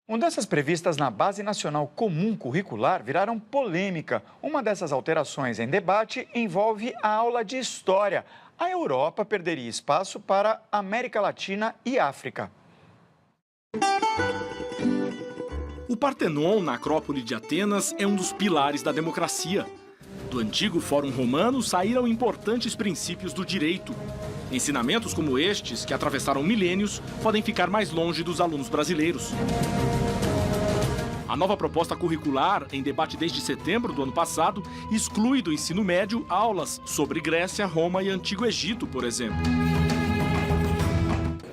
Mudanças previstas na Base Nacional Comum Curricular viraram polêmica. Uma dessas alterações em debate envolve a aula de História. A Europa perderia espaço para América Latina e África. O Partenon, na Acrópole de Atenas, é um dos pilares da democracia. Do antigo Fórum Romano saíram importantes princípios do direito. Ensinamentos como estes, que atravessaram milênios, podem ficar mais longe dos alunos brasileiros. A nova proposta curricular, em debate desde setembro do ano passado, exclui do ensino médio aulas sobre Grécia, Roma e Antigo Egito, por exemplo.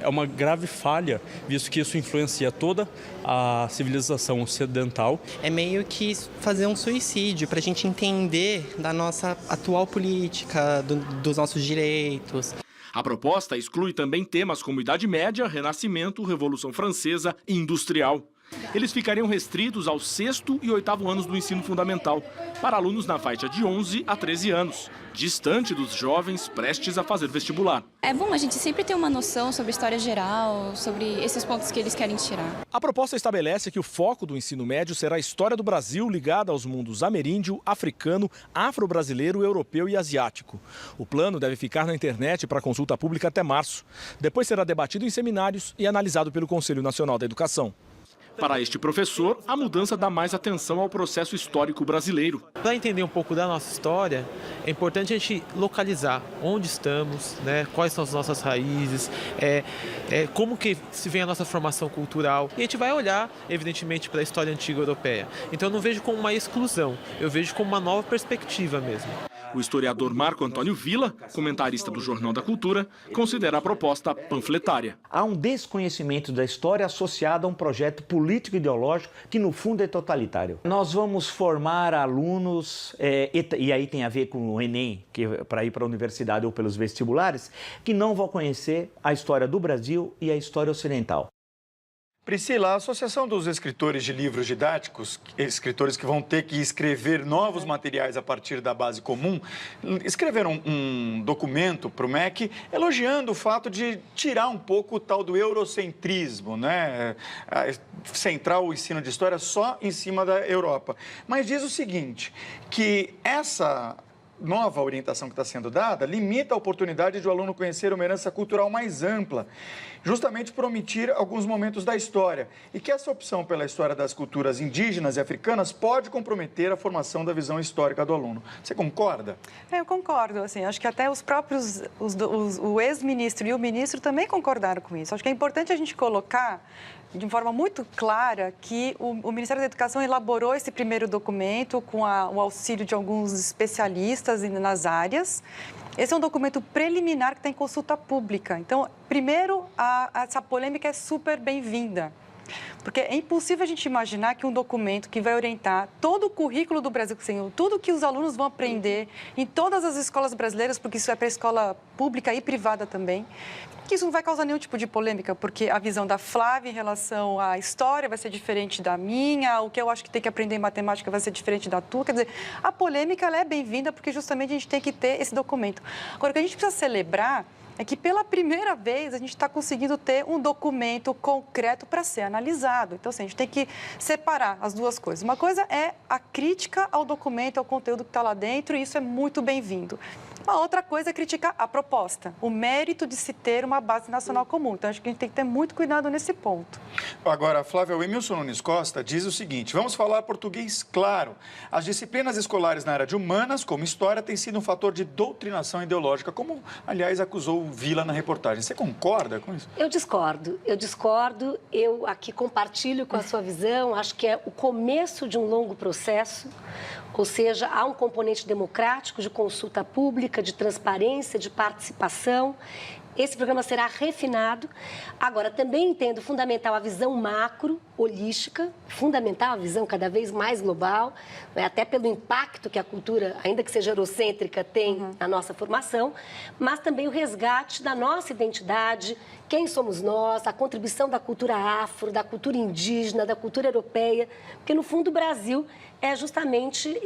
É uma grave falha, visto que isso influencia toda a civilização ocidental. É meio que fazer um suicídio para a gente entender da nossa atual política, dos nossos direitos. A proposta exclui também temas como Idade Média, Renascimento, Revolução Francesa e Industrial. Eles ficariam restritos aos 6º e 8º anos do ensino fundamental, para alunos na faixa de 11 a 13 anos, distante dos jovens prestes a fazer vestibular. É bom a gente sempre ter uma noção sobre história geral, sobre esses pontos que eles querem tirar. A proposta estabelece que o foco do ensino médio será a história do Brasil ligada aos mundos ameríndio, africano, afro-brasileiro, europeu e asiático. O plano deve ficar na internet para consulta pública até março. Depois será debatido em seminários e analisado pelo Conselho Nacional da Educação. Para este professor, a mudança dá mais atenção ao processo histórico brasileiro. Para entender um pouco da nossa história, é importante a gente localizar onde estamos, né, quais são as nossas raízes, como que se vem a nossa formação cultural. E a gente vai olhar, evidentemente, para a história antiga europeia. Então eu não vejo como uma exclusão, eu vejo como uma nova perspectiva mesmo. O historiador Marco Antônio Villa, comentarista do Jornal da Cultura, considera a proposta panfletária. Há um desconhecimento da história associado a um projeto político-ideológico que, no fundo, é totalitário. Nós vamos formar alunos, e aí tem a ver com o Enem, que para ir para a universidade ou pelos vestibulares, que não vão conhecer a história do Brasil e a história ocidental. Priscila, a Associação dos Escritores de Livros Didáticos, escritores que vão ter que escrever novos materiais a partir da base comum, escreveram um documento para o MEC elogiando o fato de tirar um pouco o tal do eurocentrismo, né? Centrar o ensino de história só em cima da Europa. Mas diz o seguinte, que essa nova orientação que está sendo dada limita a oportunidade de o aluno conhecer uma herança cultural mais ampla, justamente por omitir alguns momentos da história, e que essa opção pela história das culturas indígenas e africanas pode comprometer a formação da visão histórica do aluno. Você concorda? Eu concordo, assim, acho que até os próprios, o ex-ministro e o ministro também concordaram com isso. Acho que é importante a gente colocar de forma muito clara que o Ministério da Educação elaborou esse primeiro documento com o auxílio de alguns especialistas nas áreas. Esse é um documento preliminar que tem consulta pública. Então, primeiro, essa polêmica é super bem-vinda. Porque é impossível a gente imaginar que um documento que vai orientar todo o currículo do Brasil, tudo que os alunos vão aprender em todas as escolas brasileiras, porque isso é para a escola pública e privada também, que isso não vai causar nenhum tipo de polêmica, porque a visão da Flávia em relação à história vai ser diferente da minha, o que eu acho que tem que aprender em matemática vai ser diferente da tua. Quer dizer, a polêmica ela é bem-vinda porque justamente a gente tem que ter esse documento. Agora, o que a gente precisa celebrar é que pela primeira vez a gente está conseguindo ter um documento concreto para ser analisado. Então, assim, a gente tem que separar as duas coisas. Uma coisa é a crítica ao documento, ao conteúdo que está lá dentro, e isso é muito bem-vindo. Uma outra coisa é criticar a proposta, o mérito de se ter uma base nacional comum. Então, acho que a gente tem que ter muito cuidado nesse ponto. Agora, Flávia, o Emilson Nunes Costa diz o seguinte, vamos falar português claro. As disciplinas escolares na área de humanas, como história, têm sido um fator de doutrinação ideológica, como, aliás, acusou o Villa na reportagem. Você concorda com isso? Eu discordo. Eu aqui compartilho com a sua visão, acho que é o começo de um longo processo, ou seja, há um componente democrático de consulta pública, de transparência, de participação. Esse programa será refinado. Agora, também entendo fundamental a visão macro, holística, fundamental a visão cada vez mais global, né, até pelo impacto que a cultura, ainda que seja eurocêntrica, tem na nossa formação, mas também o resgate da nossa identidade, quem somos nós, a contribuição da cultura afro, da cultura indígena, da cultura europeia, porque, no fundo, o Brasil é justamente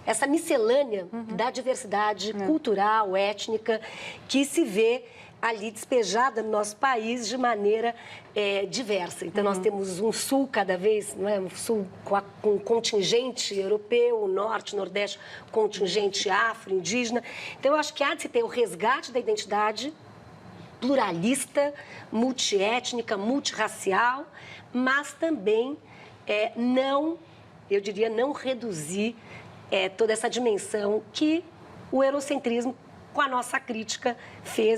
essa miscelânea da diversidade cultural, étnica, que se vê ali despejada no nosso país de maneira diversa. Então, nós temos um sul cada vez, não é? Um sul com contingente europeu, o norte, nordeste, contingente afro, indígena. Então, eu acho que há de se ter o resgate da identidade pluralista, multiétnica, multirracial, mas também eu diria, não reduzir toda essa dimensão que o eurocentrismo, com a nossa crítica,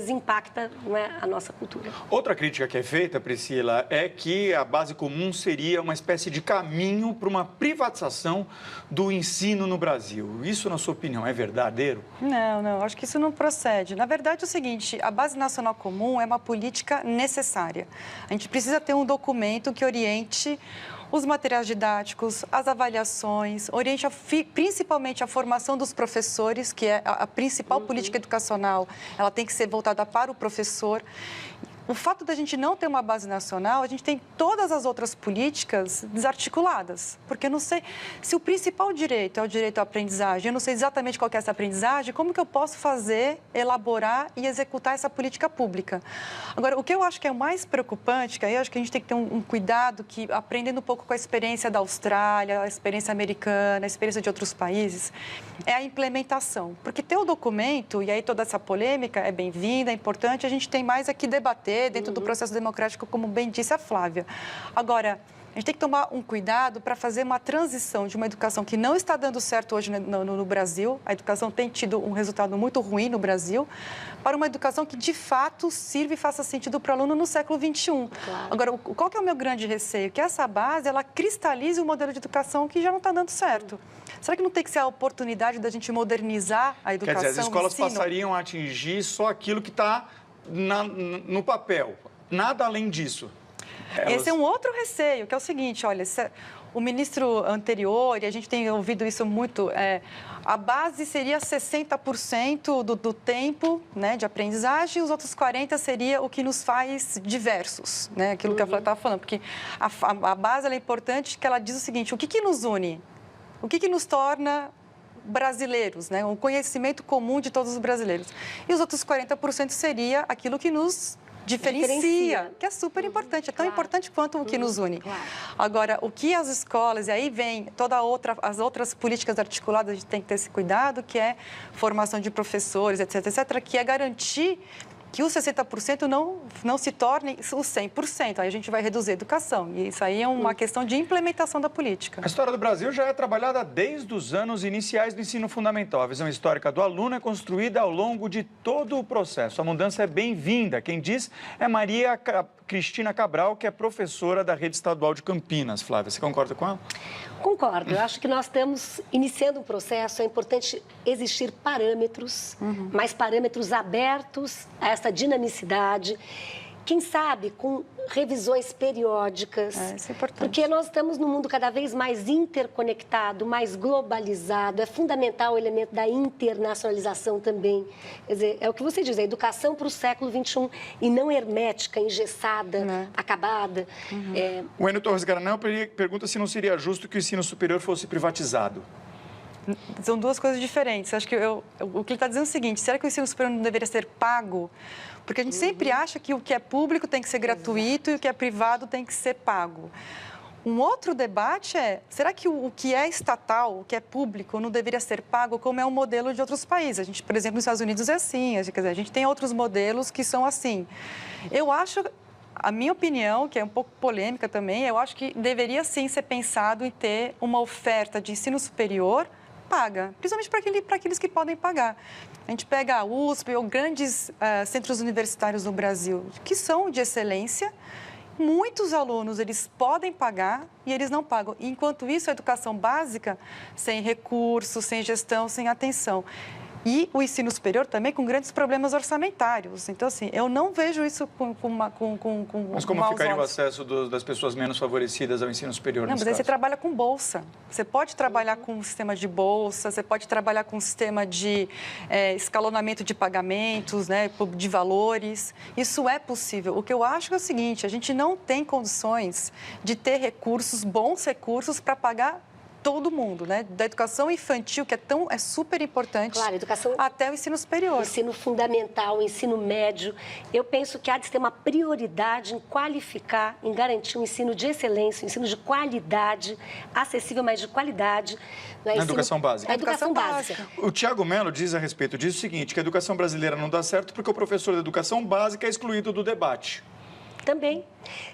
impacta, não é, a nossa cultura. Outra crítica que é feita, Priscila, é que a base comum seria uma espécie de caminho para uma privatização do ensino no Brasil. Isso, na sua opinião, é verdadeiro? Não, acho que isso não procede. Na verdade, é o seguinte, a Base Nacional Comum é uma política necessária. A gente precisa ter um documento que oriente os materiais didáticos, as avaliações, oriente principalmente a formação dos professores, que é a principal política educacional, ela tem que ser voltada para o professor. O fato da gente não ter uma base nacional, a gente tem todas as outras políticas desarticuladas. Porque eu não sei se o principal direito é o direito à aprendizagem, eu não sei exatamente qual que é essa aprendizagem, como que eu posso fazer, elaborar e executar essa política pública? Agora, o que eu acho que é o mais preocupante, que aí eu acho que a gente tem que ter um cuidado, que aprendendo um pouco com a experiência da Austrália, a experiência americana, a experiência de outros países, é a implementação. Porque ter o documento, e aí toda essa polêmica é bem-vinda, é importante, a gente tem mais aqui debater dentro do processo democrático, como bem disse a Flávia. Agora, a gente tem que tomar um cuidado para fazer uma transição de uma educação que não está dando certo hoje no Brasil, a educação tem tido um resultado muito ruim no Brasil, para uma educação que, de fato, sirva e faça sentido para o aluno no século XXI. Claro. Agora, qual que é o meu grande receio? Que essa base, ela cristalize o modelo de educação que já não está dando certo. Será que não tem que ser a oportunidade da gente modernizar a educação? Quer dizer, as escolas passariam a atingir só aquilo que está no papel, nada além disso. Esse é um outro receio, que é o seguinte, olha, o ministro anterior, e a gente tem ouvido isso muito, a base seria 60% do tempo, né, de aprendizagem, e os outros 40% seria o que nos faz diversos, né, aquilo que a Flávia estava falando, porque a base ela é importante, que ela diz o seguinte, o que nos une? O que nos torna brasileiros, né? Um conhecimento comum de todos os brasileiros. E os outros 40% seria aquilo que nos diferencia, que é super importante, é tão importante quanto o que nos une. Claro. Agora, o que as escolas, e aí vem as outras políticas articuladas, a gente tem que ter esse cuidado, que é formação de professores, etc., que é garantir que os 60% não se tornem os 100%. Aí a gente vai reduzir a educação. E isso aí é uma questão de implementação da política. A história do Brasil já é trabalhada desde os anos iniciais do ensino fundamental. A visão histórica do aluno é construída ao longo de todo o processo. A mudança é bem-vinda. Quem diz é Maria Cristina Cabral, que é professora da Rede Estadual de Campinas. Flávia, você concorda com ela? Concordo. Eu acho que nós estamos iniciando um processo. É importante existir parâmetros, mas parâmetros abertos a essa dinamicidade. Quem sabe com revisões periódicas. Isso é importante. Porque nós estamos num mundo cada vez mais interconectado, mais globalizado. É fundamental o elemento da internacionalização também. Quer dizer, é o que você diz, a educação para o século XXI e não hermética, engessada, acabada. O Enio Torres Garanão pergunta se não seria justo que o ensino superior fosse privatizado. São duas coisas diferentes. Acho que o que ele está dizendo é o seguinte, será que o ensino superior não deveria ser pago? Porque a gente sempre acha que o que é público tem que ser gratuito e o que é privado tem que ser pago. Um outro debate é, será que o que é estatal, o que é público, não deveria ser pago como é um modelo de outros países? A gente, por exemplo, nos Estados Unidos é assim, quer dizer, a gente tem outros modelos que são assim. Eu acho, a minha opinião, que é um pouco polêmica também, eu acho que deveria sim ser pensado em ter uma oferta de ensino superior paga, principalmente para aqueles que podem pagar. A gente pega a USP ou grandes centros universitários no Brasil, que são de excelência, muitos alunos, eles podem pagar e eles não pagam. Enquanto isso, a educação básica, sem recursos, sem gestão, sem atenção. E o ensino superior também com grandes problemas orçamentários. Então, assim, eu não vejo isso com Mas como ficaria o acesso das pessoas menos favorecidas ao ensino superior? Não, mas aí você trabalha com bolsa. Você pode trabalhar com um sistema de bolsa, você pode trabalhar com um sistema de escalonamento de pagamentos, né, de valores. Isso é possível. O que eu acho é o seguinte, a gente não tem condições de ter recursos, bons recursos, para pagar todo mundo, né? Da educação infantil, que é super importante, claro, educação, até o ensino superior. Ensino fundamental, ensino médio. Eu penso que há de ter uma prioridade em qualificar, em garantir um ensino de excelência, um ensino de qualidade, acessível, mas de qualidade. Na educação básica. A educação básica. O Tiago Mello diz a respeito disso o seguinte, que a educação brasileira não dá certo porque o professor da educação básica é excluído do debate. Também.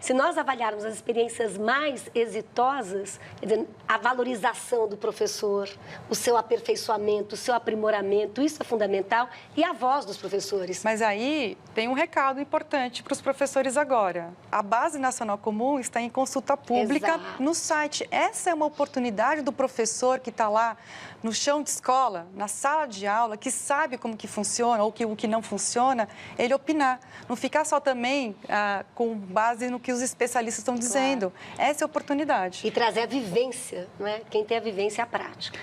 Se nós avaliarmos as experiências mais exitosas, quer dizer, a valorização do professor, o seu aperfeiçoamento, o seu aprimoramento, isso é fundamental, e a voz dos professores. Mas aí tem um recado importante para os professores agora. A Base Nacional Comum está em consulta pública no site. Essa é uma oportunidade do professor que está lá no chão de escola, na sala de aula, que sabe como que funciona ou o que não funciona, ele opinar. Não ficar só também com base no que os especialistas estão dizendo. Essa é a oportunidade. E trazer a vivência, não é? Quem tem a vivência é a prática.